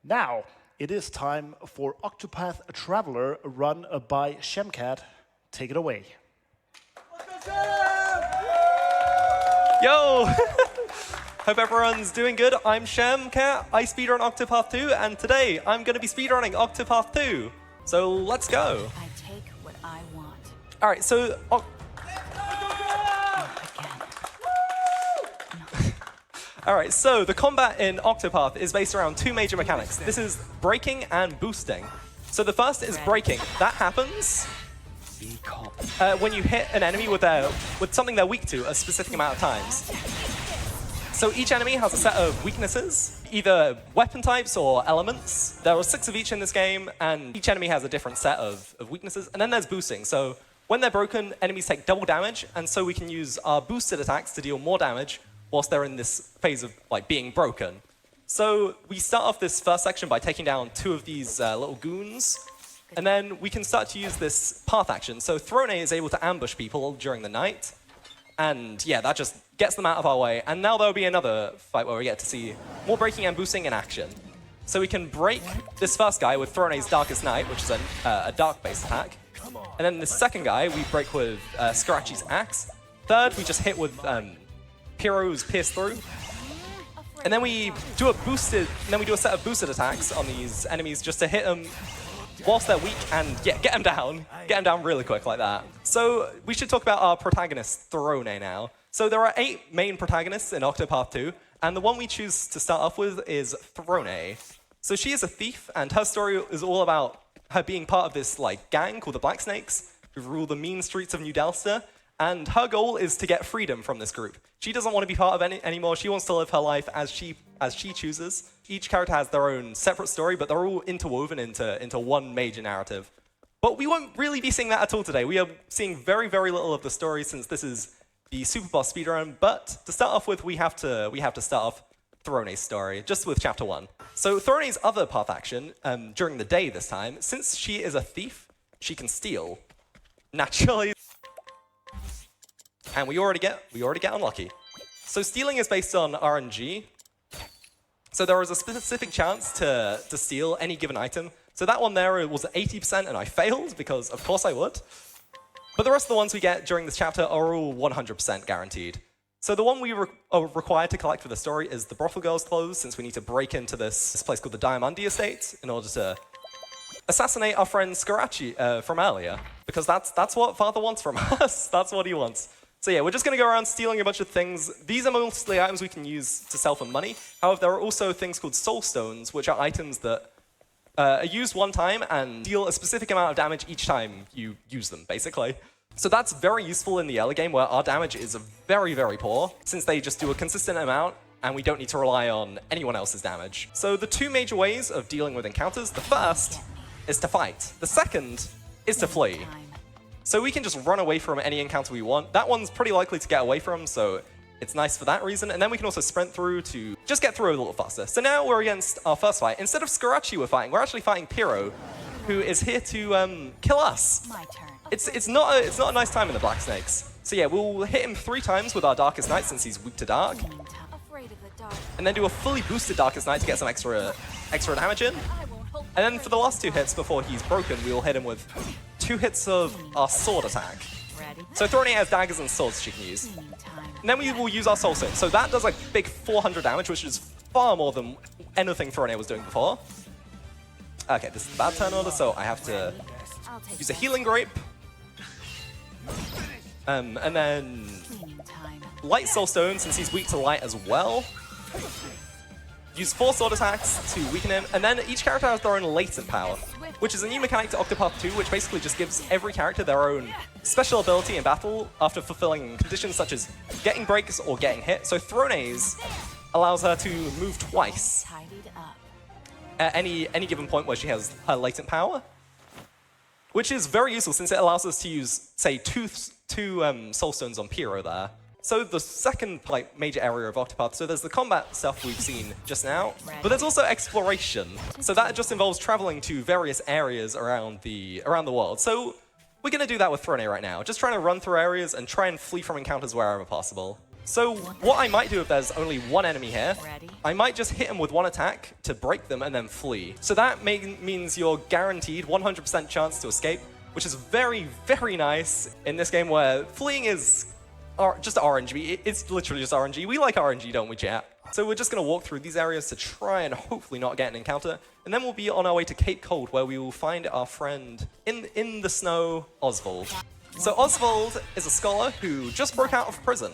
Now, it is time for Octopath Traveler, run by Shemcat. Take it away. Yo! Hope everyone's doing good. I'm Shemcat. I speedrun Octopath 2, and today I'm going to be speedrunning Octopath 2. So let's go. I take what I want. All right, so all right, so the combat in Octopath is based around two major mechanics. This is braking and boosting. So the first is braking. That happens when you hit an enemy with something they're weak to a specific amount of times. So each enemy has a set of weaknesses, either weapon types or elements. There are 6 of each in this game, and each enemy has a different set of weaknesses. And then there's boosting. So when they're broken, enemies take double damage, and so we can use our boosted attacks to deal more damage whilst they're in this phase of being broken. So we start off this first section by taking down 2 of these little goons, and then we can start to use this path action. So Throne is able to ambush people during the night, and yeah, that just gets them out of our way. And now there'll be another fight where we get to see more braking and boosting in action. So we can break this first guy with Throne's Darkest Night, which is a dark-based attack. And then the second guy we break with Scarachi's Axe. Third, we just hit with Pyro's Pierce Through. And then we do a set of boosted attacks on these enemies just to hit them whilst they're weak and get them down. Get them down really quick like that. So we should talk about our protagonist, Throne, now. So there are 8 main protagonists in Octopath 2, and the one we choose to start off with is Throne. So she is a thief, and her story is all about her being part of this gang called the Black Snakes, who rule the mean streets of New Galdera, and her goal is to get freedom from this group. She doesn't want to be part of it anymore. She wants to live her life as she chooses. Each character has their own separate story, but they're all interwoven into one major narrative. But we won't really be seeing that at all today. We are seeing very, very little of the story since this is the Super Boss speedrun. But to start off with, we have to start off Throne's story, just with Chapter 1. So Throne's other path action, during the day this time, since she is a thief, she can steal. Naturally. And we already get unlucky. So stealing is based on RNG. So there is a specific chance to steal any given item. So that one there was 80%, and I failed, because of course I would. But the rest of the ones we get during this chapter are all 100% guaranteed. So the one we are required to collect for the story is the brothel girl's clothes, since we need to break into this place called the Diamandi Estate in order to assassinate our friend Scarachi from earlier. Because that's what Father wants from us. That's what he wants. So yeah, we're just going to go around stealing a bunch of things. These are mostly items we can use to sell for money. However, there are also things called soul stones, which are items that are used one time and deal a specific amount of damage each time you use them, basically. So that's very useful in the early game, where our damage is very, very poor, since they just do a consistent amount, and we don't need to rely on anyone else's damage. So the 2 major ways of dealing with encounters, the first is to fight. The second is to flee. So we can just run away from any encounter we want. That one's pretty likely to get away from, so it's nice for that reason. And then we can also sprint through to just get through a little faster. So now we're against our first fight. Instead of Scarachi we're actually fighting Pyro, who is here to kill us. My turn. It's not a nice time in the Black Snakes. So yeah, we'll hit him 3 times with our Darkest Night, since he's weak to dark. Afraid of the dark. And then do a fully boosted Darkest Night to get some extra damage in. And then for the last 2 hits before he's broken, we will hit him with 2 hits of our sword attack. So Throne has daggers and swords she can use. And then we will use our soul stone. So that does big 400 damage, which is far more than anything Throne was doing before. Okay, this is a bad turn order, so I have to use a healing grape. And then light soul stone, since he's weak to light as well. Use 4 sword attacks to weaken him, and then each character has their own latent power, which is a new mechanic to Octopath 2, which basically just gives every character their own special ability in battle after fulfilling conditions such as getting breaks or getting hit. So Throne's allows her to move twice at any given point where she has her latent power, which is very useful since it allows us to use, say, two soul stones on Pyro there. So the second major area of Octopath, so there's the combat stuff we've seen just now, but there's also exploration. So that just involves traveling to various areas around the world. So we're going to do that with Throne right now, just trying to run through areas and try and flee from encounters wherever possible. So what I might do if there's only one enemy here, Ready? I might just hit them with one attack to break them and then flee. So that means you're guaranteed 100% chance to escape, which is very, very nice in this game where fleeing is just RNG. It's literally just RNG. We like RNG, don't we, chat? So we're just going to walk through these areas to try and hopefully not get an encounter. And then we'll be on our way to Cape Cold, where we will find our friend in the snow, Oswald. So Oswald is a scholar who just broke out of prison.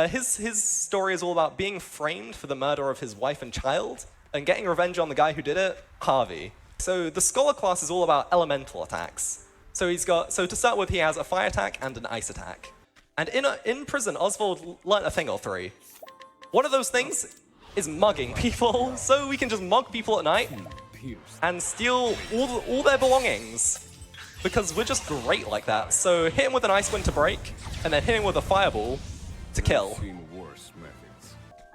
His story is all about being framed for the murder of his wife and child and getting revenge on the guy who did it, Harvey. So the scholar class is all about elemental attacks. So to start with, he has a fire attack and an ice attack. And in prison, Oswald learnt a thing or three. One of those things is mugging people. So we can just mug people at night and steal all their belongings, because we're just great like that. So hit him with an ice wind to break, and then hit him with a fireball to kill.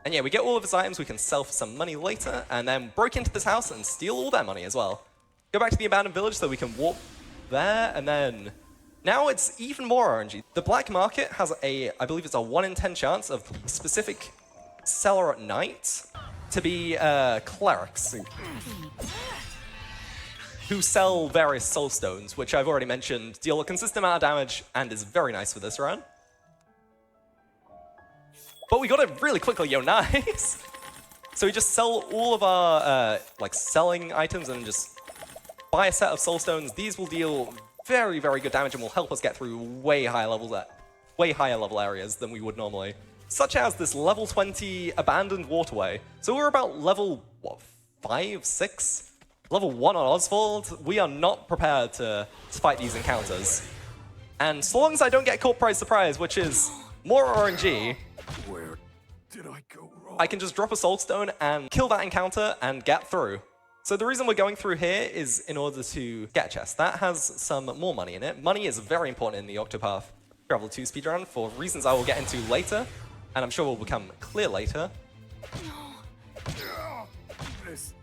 And yeah, we get all of his items, we can sell for some money later, and then break into this house and steal all their money as well. Go back to the abandoned village so we can walk there, and then now it's even more RNG. The black market has I believe it's a 1 in 10 chance of a specific seller at night to be clerics who sell various soul stones, which I've already mentioned, deal a consistent amount of damage and is very nice for this run. But we got it really quickly, yo, nice. So we just sell all of our selling items and just buy a set of soul stones. These will deal very, very good damage and will help us get through way higher level areas than we would normally. Such as this level 20 abandoned waterway. So we're about level, what, 5, 6? Level 1 on Oswald. We are not prepared to fight these encounters. And so long as I don't get caught by surprise, which is more RNG, Where did I go wrong? I can just drop a soul stone and kill that encounter and get through. So the reason we're going through here is in order to get a chest. That has some more money in it. Money is very important in the Octopath Traveler 2 speedrun for reasons I will get into later, and I'm sure will become clear later. This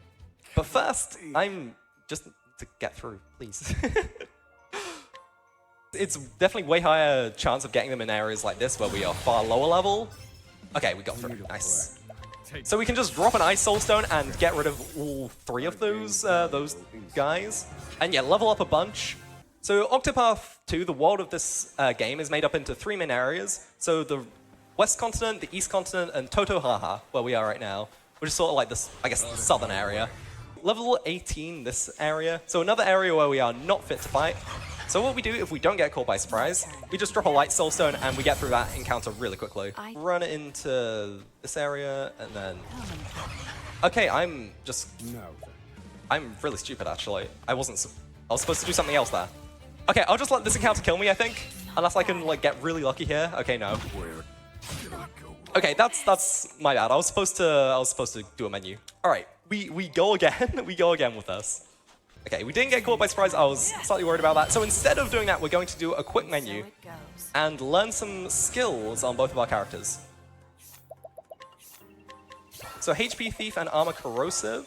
But first, I'm just to get through, please. It's definitely way higher chance of getting them in areas like this where we are far lower level. Okay, we got through. Nice. So we can just drop an ice soul stone and get rid of all 3 of those guys. And yeah, level up a bunch. So Octopath 2, the world of this game, is made up into 3 main areas. So the West Continent, the East Continent, and Totohaha, where we are right now, which is sort of like this, I guess, the southern area. Level 18, this area. So another area where we are not fit to fight. So what we do if we don't get caught by surprise, we just drop a light soul stone and we get through that encounter really quickly. Run it into this area and then... Okay, I'm really stupid actually. I was supposed to do something else there. Okay, I'll just let this encounter kill me, I think. Unless I can like get really lucky here. Okay, no. Okay, that's my bad. I was supposed to do a menu. All right, we go again. We go again with this. Okay, we didn't get caught by surprise. I was slightly worried about that. So instead of doing that, we're going to do a quick menu So it goes. and learn some skills on both of our characters. So HP Thief and Armor Corrosive.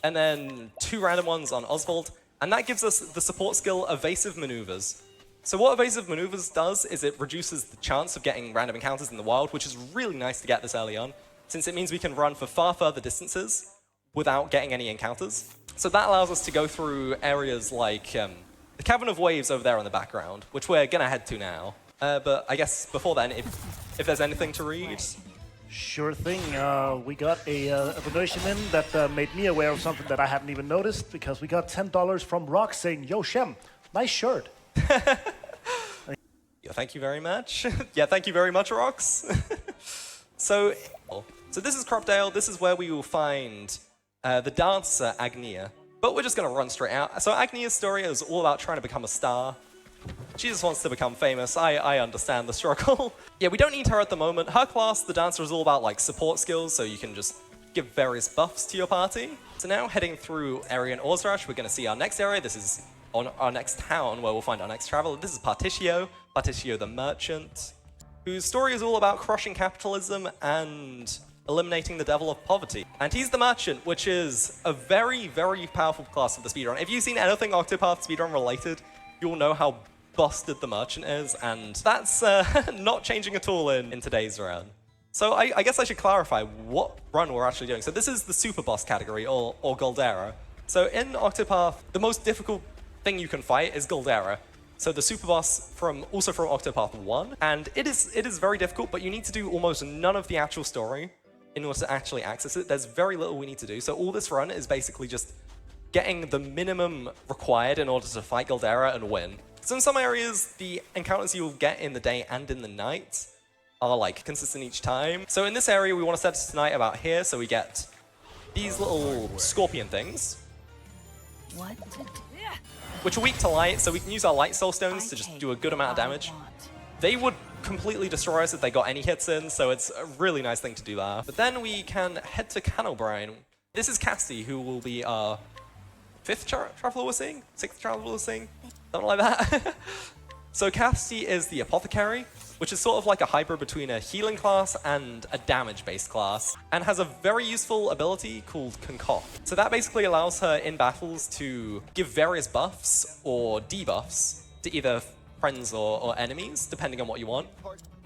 And then 2 random ones on Oswald. And that gives us the support skill Evasive Maneuvers. So what Evasive Maneuvers does is it reduces the chance of getting random encounters in the wild, which is really nice to get this early on, since it means we can run for far further distances without getting any encounters. So that allows us to go through areas like the Cavern of Waves over there in the background, which we're gonna head to now. But I guess before then, if there's anything to read. Sure thing. We got a donation in that made me aware of something that I hadn't even noticed, because we got $10 from Rock saying, "Yo, Shem, nice shirt." Yeah, thank you very much. Yeah, thank you very much, Rox. So this is Cropdale. This is where we will find the dancer, Agnia. But we're just going to run straight out. So Agnia's story is all about trying to become a star. She just wants to become famous. I understand the struggle. Yeah, we don't need her at the moment. Her class, the dancer, is all about like support skills, so you can just give various buffs to your party. So now heading through area in Orzrash, we're going to see our next area. This is on our next town where we'll find our next traveler. This is Partitio the merchant, whose story is all about crushing capitalism and eliminating the devil of poverty. And he's the merchant, which is a very, very powerful class of the speedrun. If you've seen anything Octopath speedrun related, you'll know how busted the merchant is, and that's not changing at all in today's run. So I guess I should clarify what run we're actually doing. So this is the super boss category, or Galdera. So in Octopath, the most difficult thing you can fight is Galdera. So the super boss also from Octopath 1, and it is very difficult, but you need to do almost none of the actual story in order to actually access it. There's very little we need to do. So all this run is basically just getting the minimum required in order to fight Galdera and win. So in some areas, the encounters you'll get in the day and in the night are like consistent each time. So in this area, we want to set it tonight about here. So we get these little scorpion things, What to do? which are weak to light. So we can use our light soul stones to just do a good amount of damage. They would completely destroy us if they got any hits in, so it's a really nice thing to do there. But then we can head to Canalbrine. This is Cassie, who will be our 5th traveler we're seeing? 6th traveler we're seeing? Something like that. So Cassie is the apothecary, which is sort of like a hybrid between a healing class and a damage-based class, and has a very useful ability called Concoct. So that basically allows her in battles to give various buffs or debuffs to either friends or enemies, depending on what you want.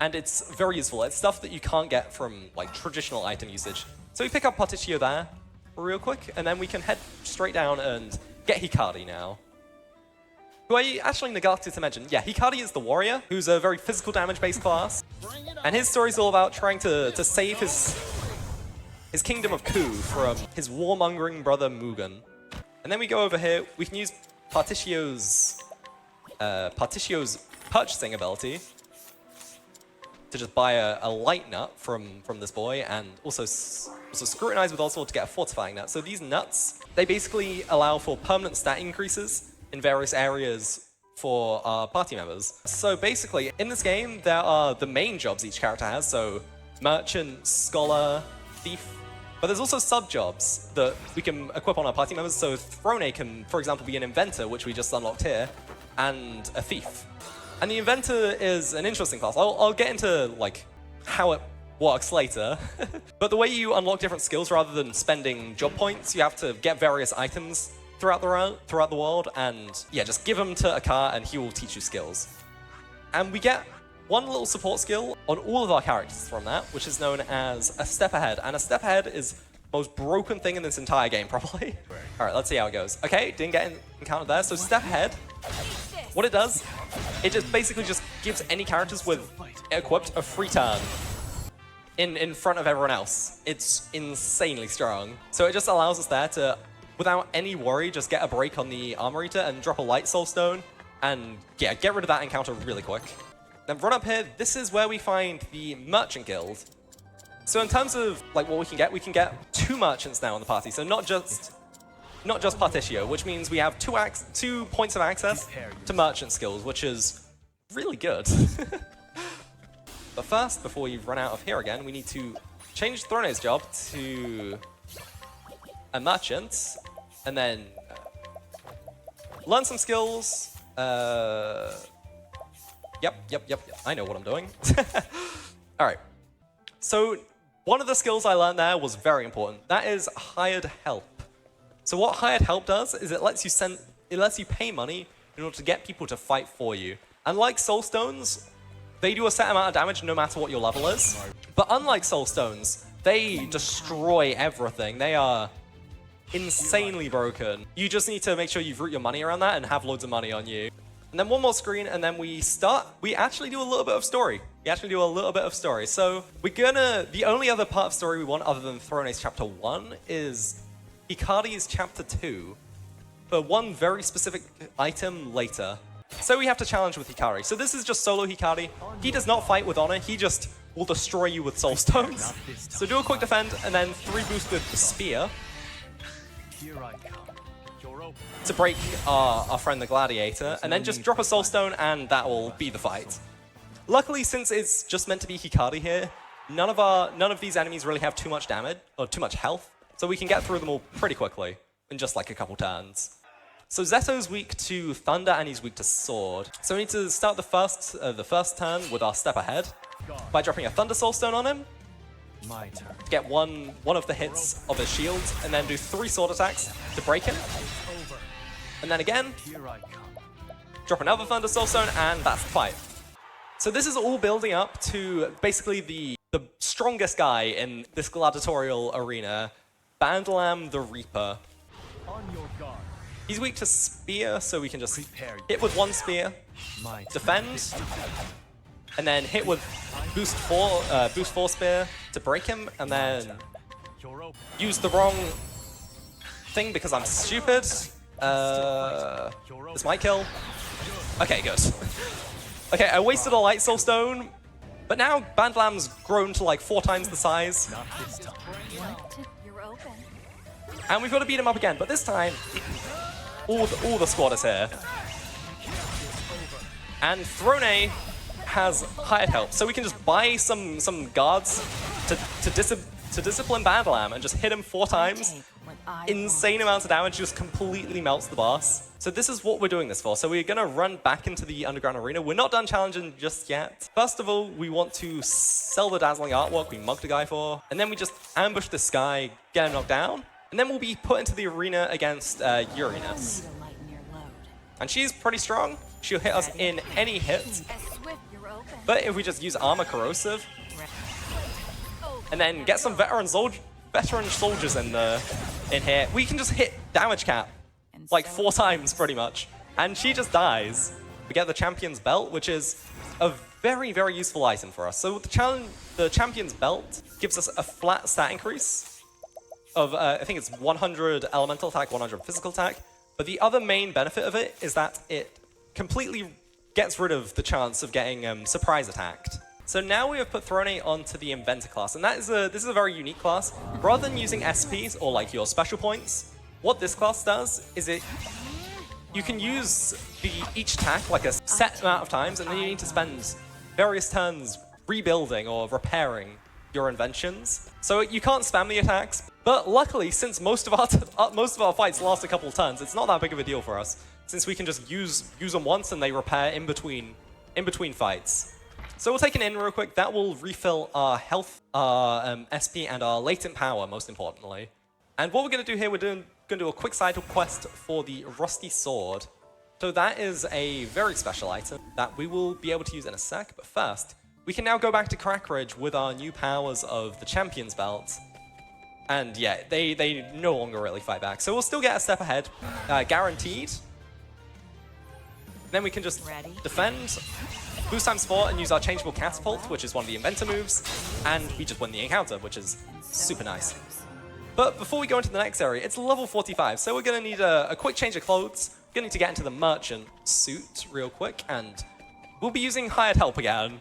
And it's very useful. It's stuff that you can't get from like traditional item usage. So we pick up Particio there real quick, and then we can head straight down and get Hikari now. Who I actually neglected to mention. Yeah, Hikari is the warrior, who's a very physical damage-based class. And his story's all about trying to save his kingdom of Ku from his warmongering brother Mugen. And then we go over here, we can use Particio's purchasing ability to just buy a light nut from this boy, and also scrutinize with Oswald to get a fortifying nut. So these nuts, they basically allow for permanent stat increases in various areas for our party members. So basically, in this game, there are the main jobs each character has, so merchant, scholar, thief, but there's also sub-jobs that we can equip on our party members. So Throne can, for example, be an inventor, which we just unlocked here, and a thief. And the inventor is an interesting class. I'll get into like how it works later. But the way you unlock different skills rather than spending job points, you have to get various items throughout the world, and yeah, just give them to a car and he will teach you skills. And we get one little support skill on all of our characters from that, which is known as a step ahead. And a step ahead is the most broken thing in this entire game, probably. All right, let's see how it goes. Okay, didn't get encountered there. So step ahead, what it does, it just basically just gives any characters with equipped a free turn in front of everyone else. It's insanely strong. So it just allows us there to, without any worry, just get a break on the Armor Eater and drop a Light Soul Stone, and yeah, get rid of that encounter really quick. Then run up here, this is where we find the Merchant Guild. So in terms of like what we can get 2 merchants now in the party, so not just Particio, which means we have 2 points of access to merchant skills, which is really good. But first, before we run out of here again, we need to change Throne's job to a merchant, and then learn some skills. Yep, I know what I'm doing. All right, so one of the skills I learned there was very important. That is hired help. So what hired help does is it lets you pay money in order to get people to fight for you. And like soul stones, they do a set amount of damage no matter what your level is. But unlike soul stones, they destroy everything. They are insanely broken. You just need to make sure you've root your money around that and have loads of money on you. And then one more screen, and then we actually do a little bit of story. So the only other part of story we want other than Throne's Chapter 1 is Hikari's Chapter 2, for one very specific item later. So we have to challenge with Hikari. So this is just solo Hikari. He does not fight with honor, he just will destroy you with soul stones. So do a quick defend, and then 3 boost with the spear to break our friend the gladiator, and then just drop a soul stone, and that will be the fight. Luckily, since it's just meant to be Hikari here, none of these enemies really have too much damage or too much health, so we can get through them all pretty quickly in just like a couple turns. So Zeto's weak to thunder and he's weak to sword. So we need to start the first turn with our step ahead by dropping a thunder soul stone on him. My turn. Get one of the hits of his shield, and then do 3 sword attacks to break him. And then again, Here I come. drop another Thunder Soul Stone, and that's the fight. So this is all building up to basically the strongest guy in this gladiatorial arena, Bandalam the Reaper. On your guard. He's weak to spear, so we can just hit with one spear, defend, and then hit with boost four spear to break him, and then use the wrong thing because I'm stupid. This might kill. Okay, good. Okay, I wasted a Light Soul Stone, but now Bandalam's grown to like 4 times the size. You're open. And we've got to beat him up again, but this time, all the squad is here. And Throne has hired help, so we can just buy some guards to discipline Bandalam and just hit him 4 times. Insane amounts of damage, just completely melts the boss. So this is what we're doing this for. So we're gonna run back into the underground arena. We're not done challenging just yet. First of all, we want to sell the dazzling artwork we mugged a guy for, and then we just ambush this guy, get him knocked down, and then we'll be put into the arena against Uranus. And she's pretty strong. She'll hit us in any hit. But if we just use armor corrosive, and then get some veteran soldiers in here, we can just hit damage cap like 4 times pretty much, and she just dies. We get the Champion's Belt, which is a very, very useful item for us. So the Champion's Belt gives us a flat stat increase of, I think it's 100 elemental attack, 100 physical attack, but the other main benefit of it is that it completely gets rid of the chance of getting surprise attacked. So now we have put Throne onto the Inventor class, and this is a very unique class. Rather than using SPs or like your special points, what this class does is you can use each attack like a set amount of times, and then you need to spend various turns rebuilding or repairing your inventions. So you can't spam the attacks, but luckily, since most of our fights last a couple of turns, it's not that big of a deal for us, since we can just use them once and they repair in between fights. So we'll take an in real quick. That will refill our health, our SP, and our latent power, most importantly. And what we're going to do here, we're going to do a quick side quest for the Rusty Sword. So that is a very special item that we will be able to use in a sec. But first, we can now go back to Crackridge with our new powers of the Champion's Belt. And yeah, they no longer really fight back. So we'll still get a step ahead, guaranteed. Then we can just defend, boost times 4, and use our changeable catapult, which is one of the inventor moves, and we just win the encounter, which is super nice. But before we go into the next area, it's level 45, so we're going to need a quick change of clothes. We're going to need to get into the merchant suit real quick, and we'll be using hired help again.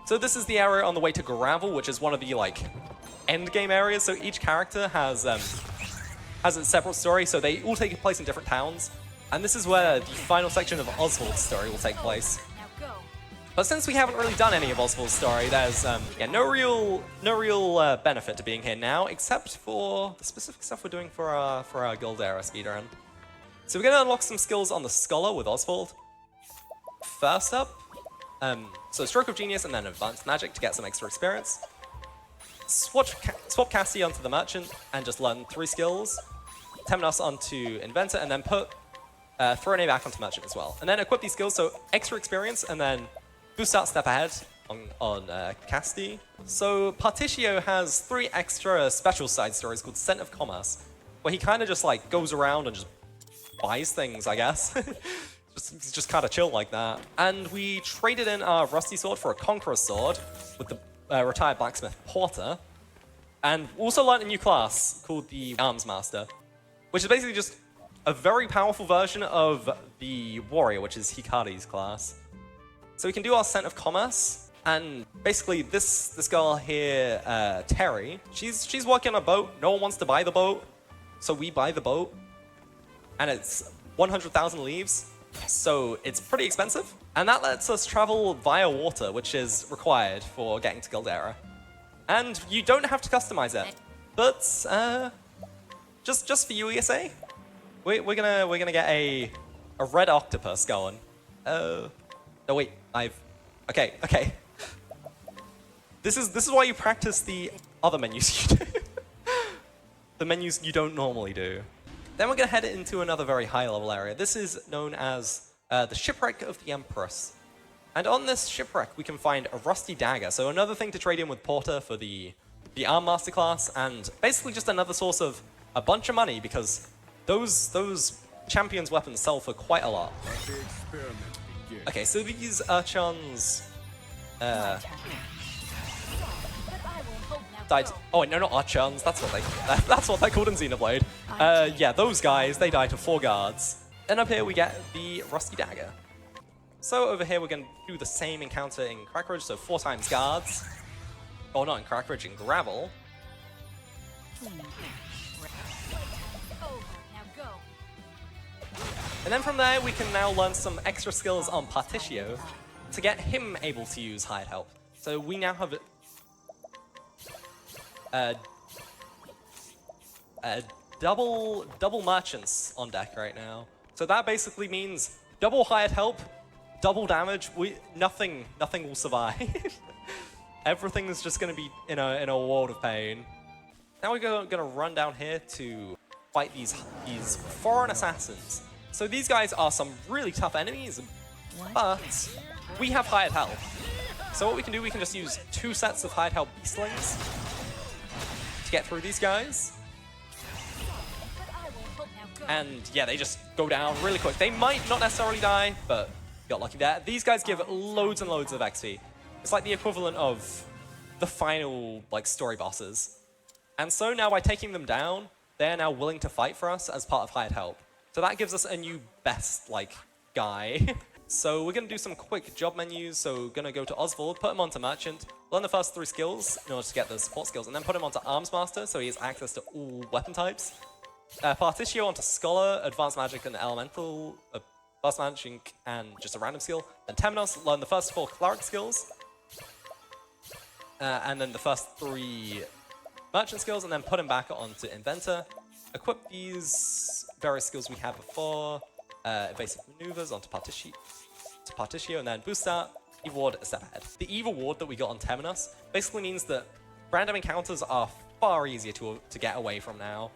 So this is the area on the way to Gravel, which is one of the end game areas. So each character has a separate story, so they all take place in different towns. And this is where the final section of Oswald's story will take place. But since we haven't really done any of Oswald's story, there's no real benefit to being here now, except for the specific stuff we're doing for our Galdera speedrun. So we're going to unlock some skills on the Scholar with Oswald. First up, so Stroke of Genius and then Advanced Magic to get some extra experience. Swap Cassie onto the Merchant and just learn 3 skills. Temnos onto Inventor, and then put Throne back onto Merchant as well. And then equip these skills, so extra experience, and then boost out step ahead on Casti. So Particio has 3 extra special side stories called Scent of Commerce, where he kind of just goes around and just buys things, I guess. just kind of chill like that. And we traded in our Rusty Sword for a Conqueror's Sword with the retired blacksmith Porter. And also learned a new class called the Arms Master, which is basically just a very powerful version of the Warrior, which is Hikari's class. So we can do our Scent of Commerce, and basically this girl here, Terry, she's working on a boat. No one wants to buy the boat, so we buy the boat, and it's 100,000 leaves, so it's pretty expensive. And that lets us travel via water, which is required for getting to Galdera. And you don't have to customize it, but just for you, ESA, we're gonna get a red octopus going. No wait, okay. This is why you practice the other menus you do. The menus you don't normally do. Then we're gonna head into another very high level area. This is known as the Shipwreck of the Empress. And on this shipwreck, we can find a rusty dagger. So another thing to trade in with Porter for the Arm Masterclass, and basically just another source of a bunch of money, because those champions' weapons sell for quite a lot. Okay, so these urchins died. Oh no, not urchins. That's what they're called in Xenoblade. Yeah, those guys, they died to 4 guards. And up here we get the rusty dagger. So over here we're going to do the same encounter in Crackridge, so 4 times guards. Oh, not in Crackridge, in Gravel. And then from there we can now learn some extra skills on Particio to get him able to use hired help. So we now have double merchants on deck right now. So that basically means double hired help, double damage. Nothing will survive. Everything is just going to be in a world of pain. Now we're going to run down here to fight these foreign assassins. So these guys are some really tough enemies, but we have hired help. So what we can do, we can just use 2 sets of hired help beastlings to get through these guys. And yeah, they just go down really quick. They might not necessarily die, but got lucky there. These guys give loads and loads of XP. It's like the equivalent of the final story bosses. And so now by taking them down, they're now willing to fight for us as part of hired help. So that gives us a new best guy. So we're going to do some quick job menus. So we're going to go to Oswald, put him onto Merchant, learn the first 3 skills in order to get the support skills, and then put him onto Arms Master so he has access to all weapon types. Particio onto Scholar, Advanced Magic and Elemental, Advanced Magic and just a random skill. Then Temenos, learn the first 4 Cleric skills. And then the first 3 Merchant skills, and then put him back onto Inventor. Equip these various skills we had before. Evasive Maneuvers onto Particio, and then Boost Out, Evil Ward a step ahead. The Evil Ward that we got on Temenos basically means that random encounters are far easier to get away from now.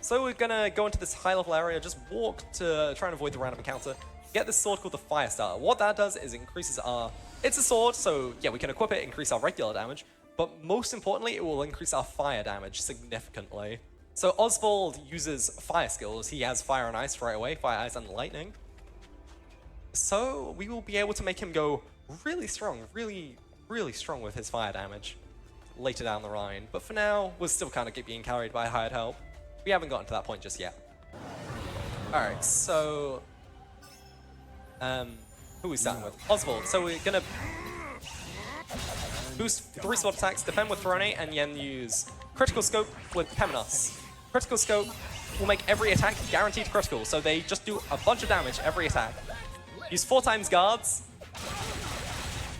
So we're gonna go into this high level area, just walk to try and avoid the random encounter, get this sword called the Fire Starter. What that does is increases our... It's a sword, so yeah, we can equip it, increase our regular damage, but most importantly, it will increase our fire damage significantly. So Oswald uses fire skills. He has fire and ice right away, fire, ice, and lightning. So we will be able to make him go really strong, really strong with his fire damage later down the line. But for now, we're still kind of being carried by hired help. We haven't gotten to that point just yet. Alright, so... who are we starting with? Oswald. So we're gonna boost 3 sword attacks, defend with Throne, and then use Critical Scope with Temenos. Critical Scope will make every attack guaranteed critical, so they just do a bunch of damage every attack. Use 4 times guards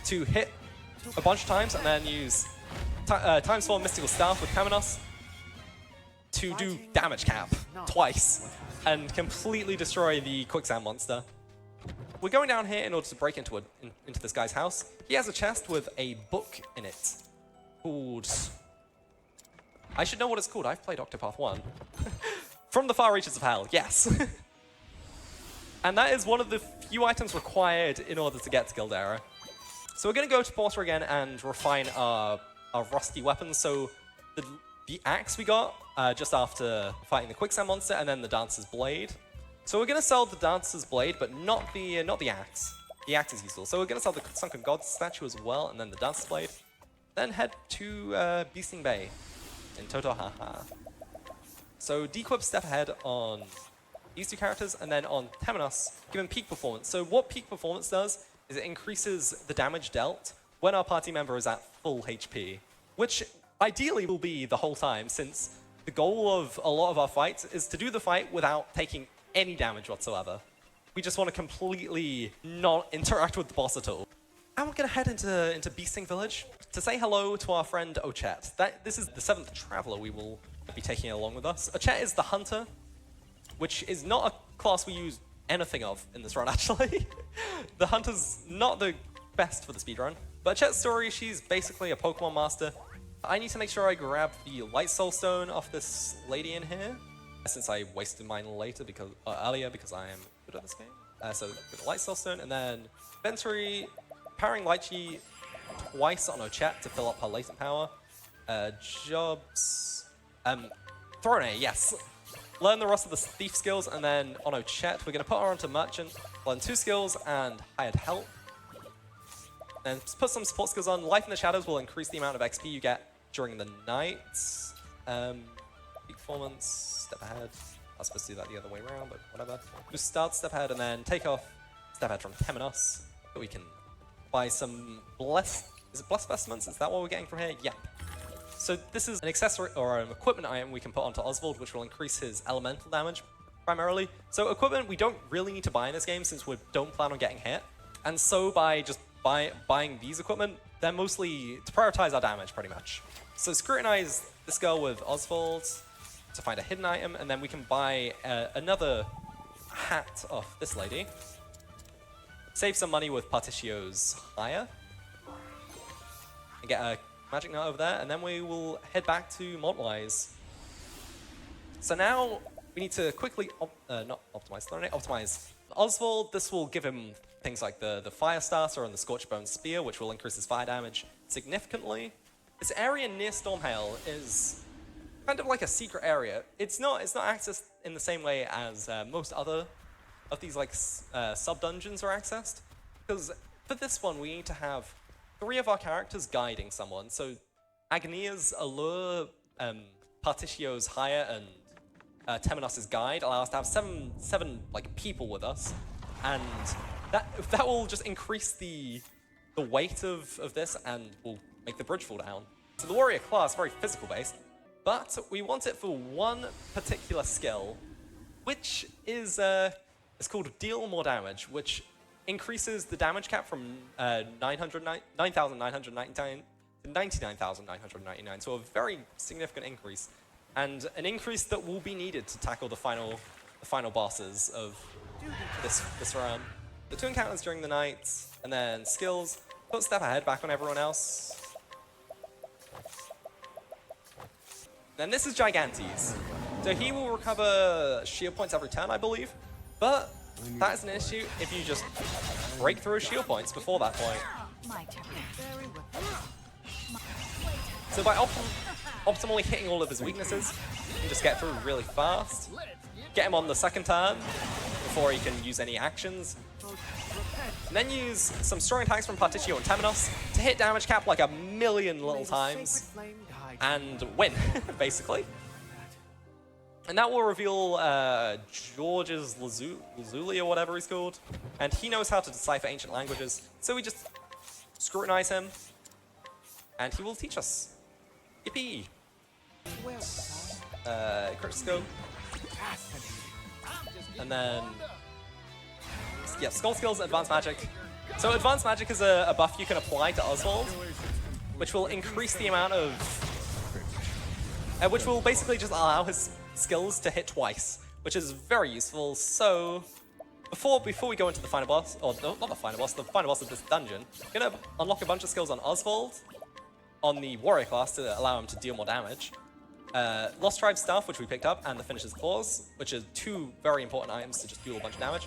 to hit a bunch of times, and then use times 4 Mystical Staff with Temenos to do damage cap twice and completely destroy the Quicksand monster. We're going down here in order to break into this guy's house. He has a chest with a book in it called... I should know what it's called. I've played Octopath 1. From the Far Reaches of Hell, yes. And that is one of the few items required in order to get to Galdera. So we're going to go to Porter again and refine our rusty weapons. So the axe we got just after fighting the Quicksand monster, and then the Dancer's Blade. So we're going to sell the Dancer's Blade, but not the axe. The axe is useful. So we're going to sell the Sunken God statue as well, and then the Dancer's Blade. Then head to Beasting Bay in Totohaha. So dequip step ahead on these 2 characters, and then on Temenos, give him peak performance. So what peak performance does is it increases the damage dealt when our party member is at full HP, which ideally will be the whole time, since the goal of a lot of our fights is to do the fight without taking any damage whatsoever. We just want to completely not interact with the boss at all. And we're going to head into Beasting Village to say hello to our friend Ochet. This is the 7th Traveler we will be taking along with us. Ochet is the Hunter, which is not a class we use anything of in this run, actually. The Hunter's not the best for the speedrun. But Ochet's story, she's basically a Pokemon master. I need to make sure I grab the Light Soul Stone off this lady in here, since I wasted mine earlier because I am good at this game. So with the light source stone, and then inventory, powering Lychee twice on Ochette to fill up her latent power. Jobs, Throne, yes. Learn the rest of the thief skills, and then on Ochette, we're going to put her onto merchant, learn 2 skills and hired help. And put some support skills on. Life in the Shadows will increase the amount of XP you get during the night. Peak performance, step ahead. I was supposed to do that the other way around, but whatever. Just start step ahead and then take off step ahead from Temenos. So we can buy some blessed vestments. Is that what we're getting from here? Yeah. So this is an accessory or an equipment item we can put onto Oswald, which will increase his elemental damage primarily. So equipment we don't really need to buy in this game since we don't plan on getting hit. And so by just buying these equipment, they're mostly to prioritize our damage pretty much. So scrutinize this girl with Oswald to find a hidden item, and then we can buy another hat off this lady. Save some money with Partitio's hire. And get a magic nut over there, and then we will head back to Montwise. So now we need to quickly optimize Oswald. This will give him things like the Fire Starter and the Scorchbone Spear, which will increase his fire damage significantly. This area near Stormhail is kind of like a secret area. It's not accessed in the same way as most other of these like sub-dungeons are accessed. Because for this one, we need to have 3 of our characters guiding someone. So Agnia's Allure, Partitio's Hire, and Temenos' Guide allow us to have seven like people with us, and that will just increase the weight of this and will make the bridge fall down. So the warrior class very physical based, but we want it for one particular skill, which is it's called Deal More Damage, which increases the damage cap from 9,999 to 99,999, so a very significant increase, and an increase that will be needed to tackle the final bosses of this run. The 2 encounters during the night, and then skills. Put step ahead back on everyone else. Then this is Gigantes. So he will recover shield points every turn, I believe, but that is an issue if you just break through shield points before that point. My turn. So by optimally hitting all of his weaknesses, you can just get through really fast. Get him on the 2nd turn before he can use any actions. And then use some strong attacks from Partitio and Temenos to hit damage cap like a million little times and win, basically. And that will reveal George's Lazuli or whatever he's called. And he knows how to decipher ancient languages. So we just scrutinize him, and he will teach us. Yippee! Crit scope. And then, yeah, Skull Skills, Advanced Magic. So Advanced Magic is a buff you can apply to Oswald, which will increase the amount of... which will basically just allow his skills to hit twice, which is very useful. So before we go into the final boss, or no, not the final boss of this dungeon, we're gonna unlock a bunch of skills on Oswald, on the warrior class to allow him to deal more damage. Lost Tribe Staff, which we picked up, and the Finisher's Claws, which are 2 very important items to just deal a bunch of damage.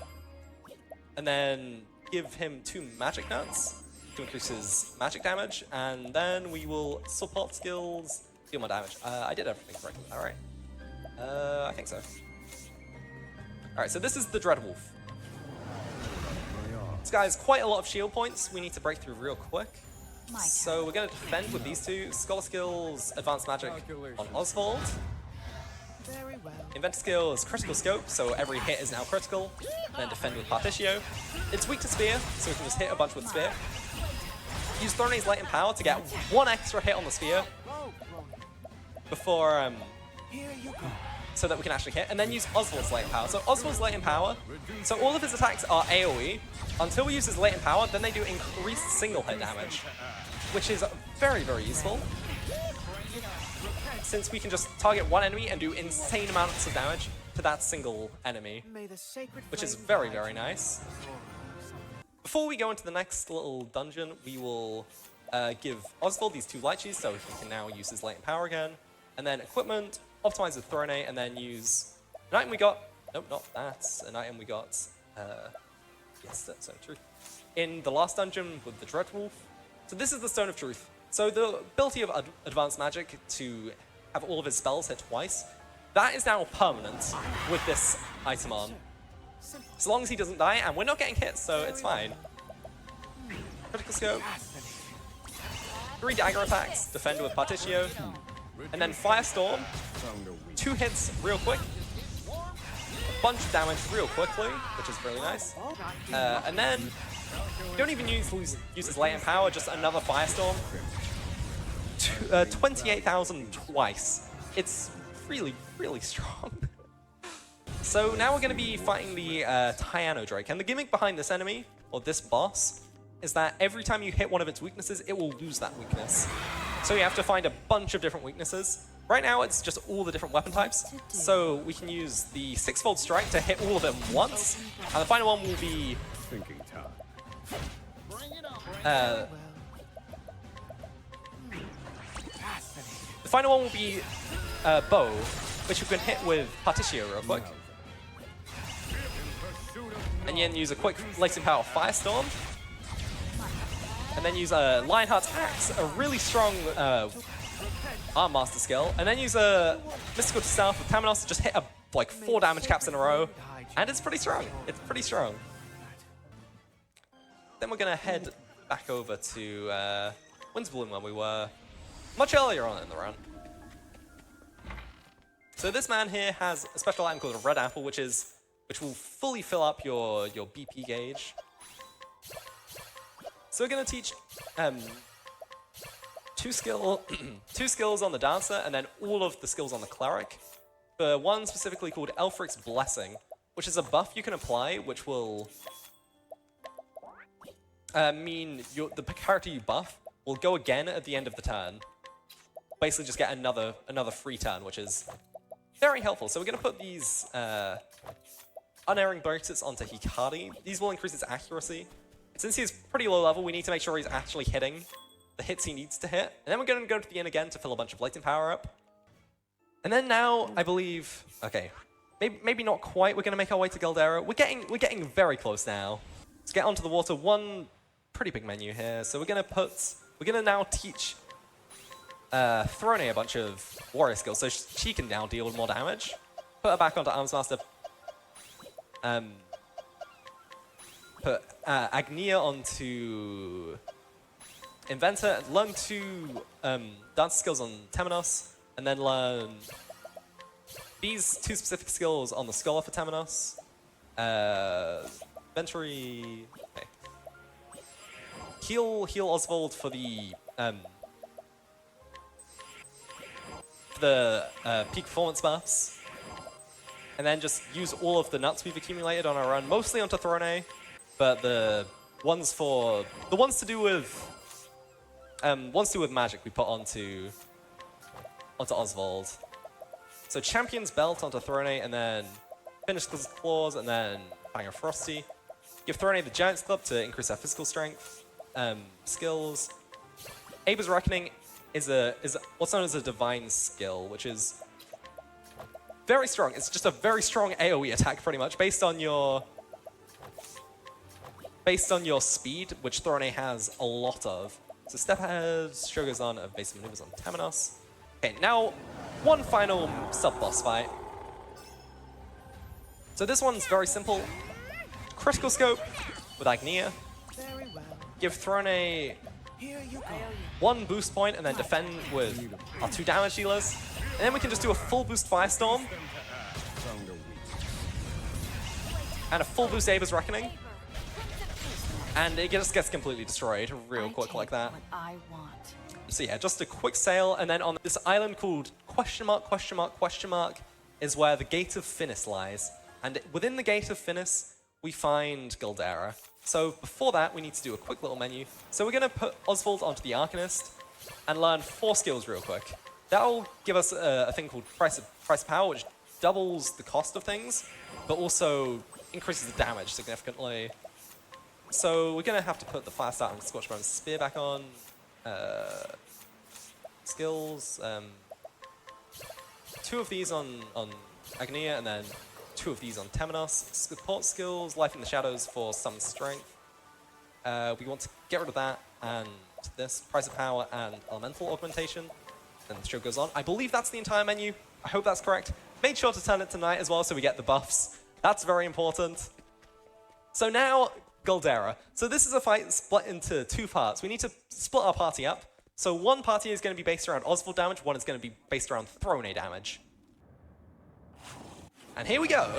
And then give him 2 magic nuts to increase his magic damage, and then we will support skills, deal more damage. I did everything correctly, alright? I think so. Alright, so this is the Dreadwolf. This guy has quite a lot of shield points we need to break through real quick. So we're going to defend with these 2. Scholar Skills, Advanced Magic on Oswald. Very well. Inventor Skill is Critical Scope, so every hit is now critical. And then defend with Partitio. It's weak to Spear, so we can just hit a bunch with Spear. Use Thorny's Latent Power to get 1 extra hit on the Spear before, so that we can actually hit, and then use Oswald's Latent Power. So Oswald's Latent Power, so all of his attacks are AoE. Until we use his Latent Power, then they do increased single hit damage, which is very, very useful, since we can just target 1 enemy and do insane amounts of damage to that single enemy, which is very, very nice. Before we go into the next little dungeon, we will give Oswald these 2 Lychees, so he can now use his Latent Power again. And then equipment, optimize with Throne, and then use an item we got. Nope, not that. An item we got Yes, that's so true. In the last dungeon with the Dreadwolf. So this is the Stone of Truth. So the ability of advanced magic to have all of his spells hit twice, that is now permanent with this item on. As long as he doesn't die, and we're not getting hit, so it's fine. Critical scope. 3 dagger attacks, defend with Partitio, and then Firestorm. 2 hits real quick. A bunch of damage real quickly, which is really nice. And then you don't even use his latent power, just another Firestorm. 28,000 twice. It's really, really strong. So now we're going to be fighting the Tyano Drake, and the gimmick behind this enemy, or this boss, is that every time you hit one of its weaknesses, it will lose that weakness. So you have to find a bunch of different weaknesses. Right now, it's just all the different weapon types. So we can use the 6-fold strike to hit all of them once, and the final one will be Thinking time. the final one will be bow, which you can hit with Partitio real quick. And then use a quick latent power Firestorm. And then use a Lionheart's Axe, a really strong Arm Master skill. And then use a Mystical Staff with Tamanos to just hit like 4 damage caps in a row. And it's pretty strong. It's pretty strong. Then we're going to head back over to Windsbloom, where we were much earlier on in the run. So this man here has a special item called a Red Apple, which will fully fill up your BP gauge. So we're going to teach 2 skills on the Dancer, and then all of the skills on the Cleric. For one specifically called Elfric's Blessing, which is a buff you can apply, which will mean the character you buff will go again at the end of the turn. Basically just get another free turn, which is very helpful. So we're going to put these Unerring Bonuses onto Hikari. These will increase his accuracy. Since he's pretty low level, we need to make sure he's actually hitting the hits he needs to hit. And then we're going to go to the inn again to fill a bunch of latent power up. And then now, I believe, okay, maybe not quite. We're going to make our way to Galdera. We're getting very close now. Let's get onto the water. One pretty big menu here. So we're going to now teach Throne a bunch of warrior skills, so she can now deal more damage. Put her back onto Arms Master. Put Agnia onto Inventor, learn 2 dance skills on Temenos, and then learn these 2 specific skills on the Scholar for Temenos. Inventory. Okay. Heal Oswald for the peak performance buffs. And then just use all of the nuts we've accumulated on our run, mostly onto Throne, but the ones to do with magic we put onto Oswald. So Champion's Belt onto Throne, and then Finish Claws, and then Fang of Frosty. Give Throne the Giant's Club to increase our physical strength. Skills. Aber's Reckoning is what's known as a divine skill, which is very strong. It's just a very strong AoE attack, pretty much, based on your speed, which Throne has a lot of. So Step Ahead, Shogozan, Evasive Maneuvers on Temenos. Okay, now one final sub-boss fight. So this one's very simple. Critical Scope with Agnia. Very well. Give Throne Here you go. 1 boost point, and then defend with our 2 damage dealers. And then we can just do a full boost Firestorm. And a full boost Aber's Reckoning. And it just gets completely destroyed real quick like that. What I want. So yeah, just a quick sail, and then on this island called question mark is where the Gate of Finis lies. And within the Gate of Finis, we find Galdera. So before that, we need to do a quick little menu. So we're going to put Oswald onto the Arcanist and learn 4 skills real quick. That'll give us a thing called Price of Power, which doubles the cost of things, but also increases the damage significantly. So we're going to have to put the Fire Start and Scorchbone Spear back on. Skills. 2 of these on Agnia, and then 2 of these on Temenos. Support skills, Life in the Shadows for some strength. We want to get rid of that and this, Price of Power and Elemental Augmentation. And the show goes on. I believe that's the entire menu. I hope that's correct. Made sure to turn it tonight as well so we get the buffs. That's very important. So now, Galdera. So this is a fight split into 2 parts. We need to split our party up. So one party is going to be based around Oswald damage, one is going to be based around Throne damage. And here we go.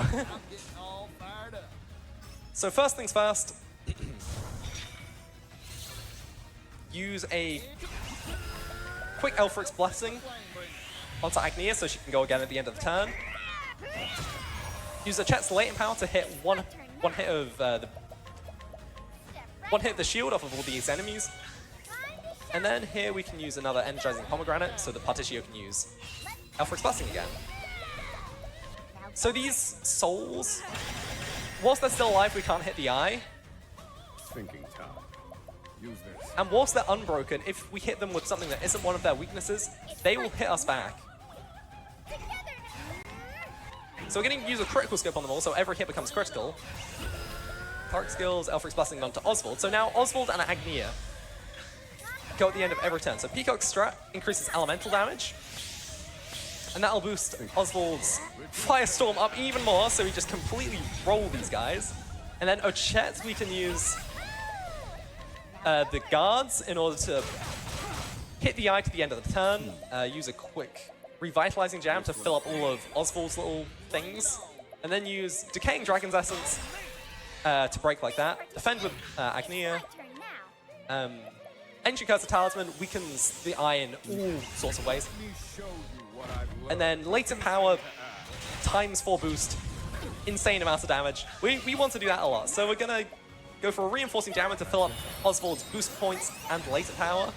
So first things first, use a quick Elfric's Blessing onto Agnia so she can go again at the end of the turn. Use a Chet's Latent Power to hit one hit of the shield off of all these enemies. And then here we can use another Energizing Pomegranate so that Particio can use Elfric's Blessing again. So these souls, whilst they're still alive, we can't hit the eye. Thinking time. Use this. And whilst they're unbroken, if we hit them with something that isn't one of their weaknesses, they will hit us back. So we're going to use a critical scope on them all, so every hit becomes critical. Target skills, Elfric's Blessing onto Oswald. So now Oswald and Agnia go at the end of every turn. So Peacock's strat increases elemental damage. And that'll boost Oswald's Firestorm up even more, so we just completely roll these guys. And then Ochet, we can use the guards in order to hit the eye to the end of the turn. Use a quick Revitalizing Jam to fill up all of Oswald's little things. And then use Decaying Dragon's Essence to break like that. Defend with Agnia. Ancient Curse of Talisman weakens the eye in all sorts of ways. And then Latent Power times 4 boost. Insane amounts of damage. We want to do that a lot. So we're going to go for a Reinforcing Jammer to fill up Oswald's boost points and Latent Power.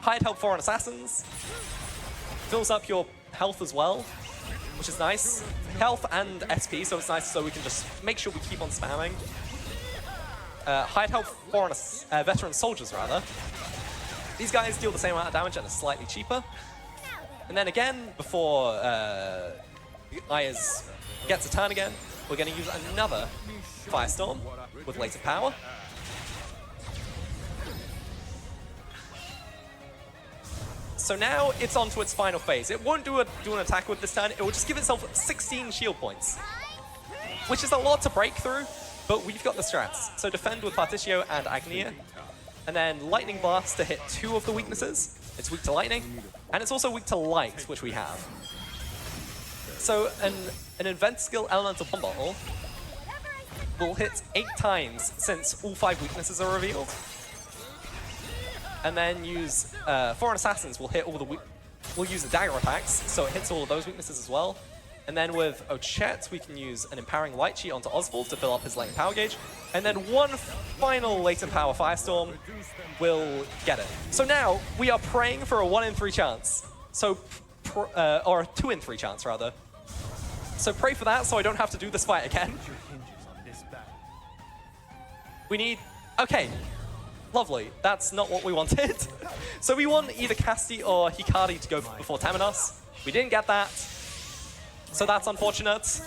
Hired Help Foreign Assassins. Fills up your health as well, which is nice. Health and SP, so it's nice so we can just make sure we keep on spamming. Hired Help Foreign Veteran Soldiers, rather. These guys deal the same amount of damage and are slightly cheaper. And then again, before Ayaz gets a turn again, we're going to use another Firestorm with Latent Power. So now it's on to its final phase. It won't do an attack with this turn, it will just give itself 16 shield points. Which is a lot to break through, but we've got the strats. So defend with Particio and Agnia, and then Lightning Blast to hit 2 of the weaknesses. It's weak to lightning, and it's also weak to light, which we have. So an event skill Elemental Bomb Bottle will hit 8 times since all 5 weaknesses are revealed. And then use Foreign Assassins will hit all the we'll use the dagger attacks, so it hits all of those weaknesses as well. And then with Ochet, we can use an Empowering Light Sheet onto Oswald to fill up his latent power gauge. And then one final latent power Firestorm will get it. So now we are praying for a 1 in 3 chance. So, or a 2 in 3 chance rather. So pray for that so I don't have to do this fight again. We need, okay. Lovely, that's not what we wanted. So we want either Casti or Hikari to go before Temenos. We didn't get that. So that's unfortunate. So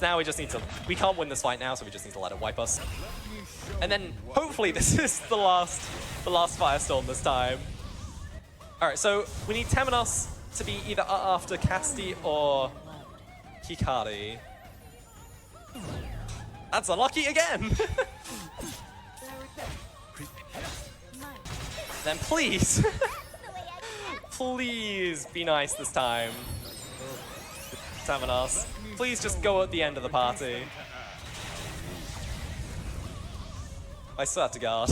now we just need to, we can't win this fight now, so we just need to let it wipe us. And then hopefully this is the last Firestorm this time. Alright, so we need Temenos to be either after Casti or Hikari. That's unlucky again! Then please, please be nice this time. Temenos, please just go at the end of the party. I swear to God.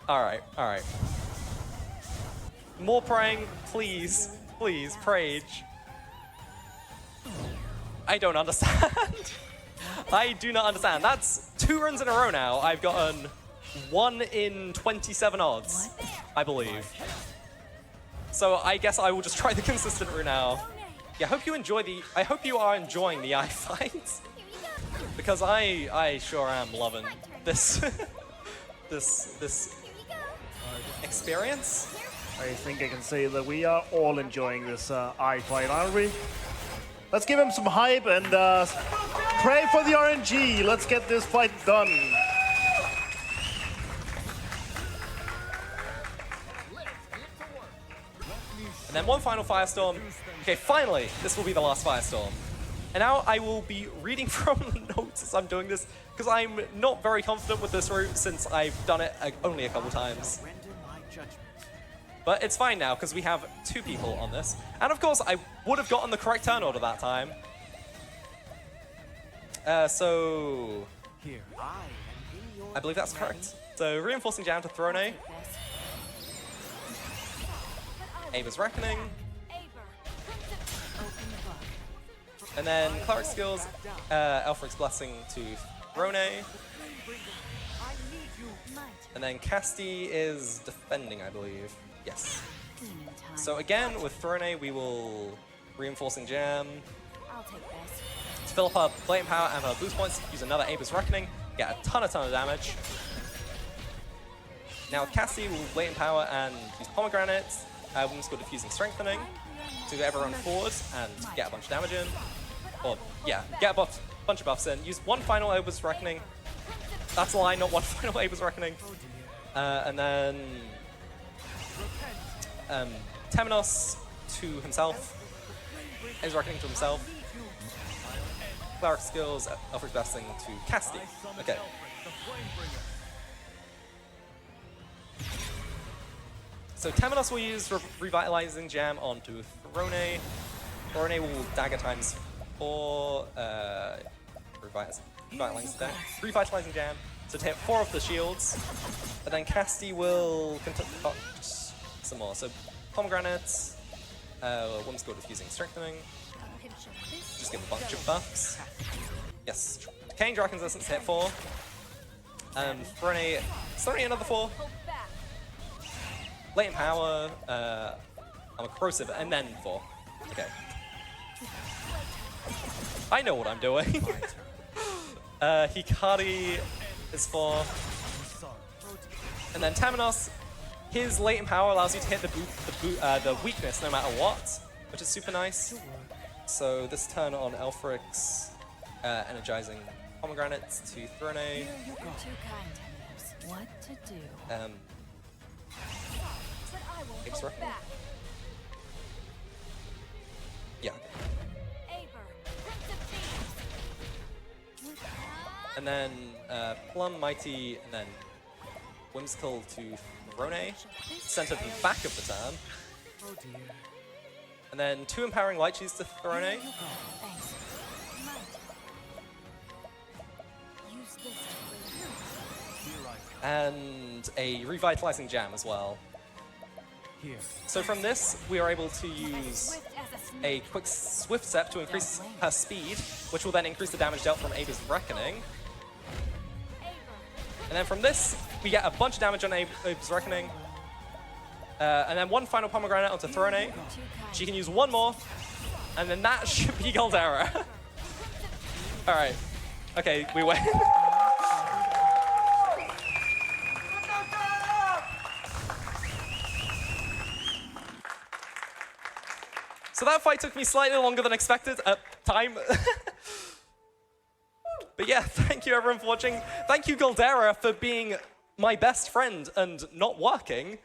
Alright, alright. More praying, please, please, Prage. I don't understand. I do not understand. That's 2 runs in a row now. I've gotten 1 in 27 odds, I believe. So I guess I will just try the consistent route now. Yeah, I hope you are enjoying the eye fights. Because I sure am loving this this experience. I think I can say that we are all enjoying this I-fight, aren't we? Let's give him some hype and pray for the RNG. Let's get this fight done. And then one final firestorm. Okay, finally, this will be the last firestorm. And now I will be reading from the notes as I'm doing this, because I'm not very confident with this route since I've done it only a couple times. Render my judgment. But it's fine now, because we have 2 people on this. And of course, I would have gotten the correct turn order that time. So Here, I am in your I believe that's correct. So reinforcing jam to Throne. Abe's Reckoning. And then Cleric Skills, Elfric's Blessing to Throne. And then Casti is defending, I believe. Yes. So again, with Throne, we will reinforcing jam. I'll take this. To fill up her Blatant Power and her boost points, use another Abe's Reckoning, get a ton of damage. Now with Cassie, we'll Blatant Power and use Pomegranate, Women's Core Diffusing Strengthening, to get everyone forward and get a bunch of damage in. Or, yeah, get a bunch of buffs in. Use one final Abe's Reckoning. That's a lie, not one final Abe's Reckoning. And then Temenos to himself. Abe's Reckoning to himself. Cleric Skills, Elfric's Blessing to Casti. Okay. So Temenos will use Revitalizing Jam onto Throne. Throne will dagger times 4, Revitalizing Jam, so to hit 4 of the shields. And then Casti will some more. So Pomegranates, Women's Core Diffusing Strengthening. Just give a bunch of buffs. Yes. Decaying Dragon's Essence hit 4. Throne another 4. Latent Power, I'm a Corrosive, and then 4. Okay. I know what I'm doing. Hikari is 4. And then Temenos, his Latent Power allows you to hit the weakness no matter what, which is super nice. So this turn on Elfric's energizing Pomegranates to Throne. You're too kind, Temenos. What to do? Abe's Reckoning. Yeah. And then Plum, Mighty, and then Whimsical to Throne. Sent at the back of the turn. Oh dear. And then 2 Empowering Light Cheese to Throne. Thanks. Might. Use this to And a Revitalizing Jam as well. Here. So from this, we are able to use a quick Swift Step to increase her speed, which will then increase the damage dealt from Abe's Reckoning. And then from this, we get a bunch of damage on Abe's Reckoning. And then one final Pomegranate onto Throne. She can use one more, and then that should be Galdera. All right. Okay, we win. So that fight took me slightly longer than expected at time. But yeah, thank you everyone for watching. Thank you Galdera for being my best friend and not working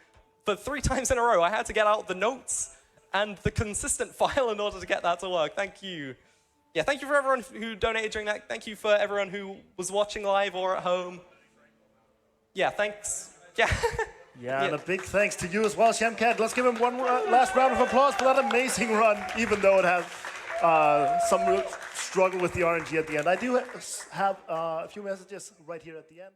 for 3 times in a row. I had to get out the notes and the consistent file in order to get that to work. Thank you. Yeah, thank you for everyone who donated during that. Thank you for everyone who was watching live or at home. Yeah, thanks. Yeah. Yeah, and a big thanks to you as well, Shemcat. Let's give him one last round of applause for that amazing run, even though it had some real struggle with the RNG at the end. I do have a few messages right here at the end.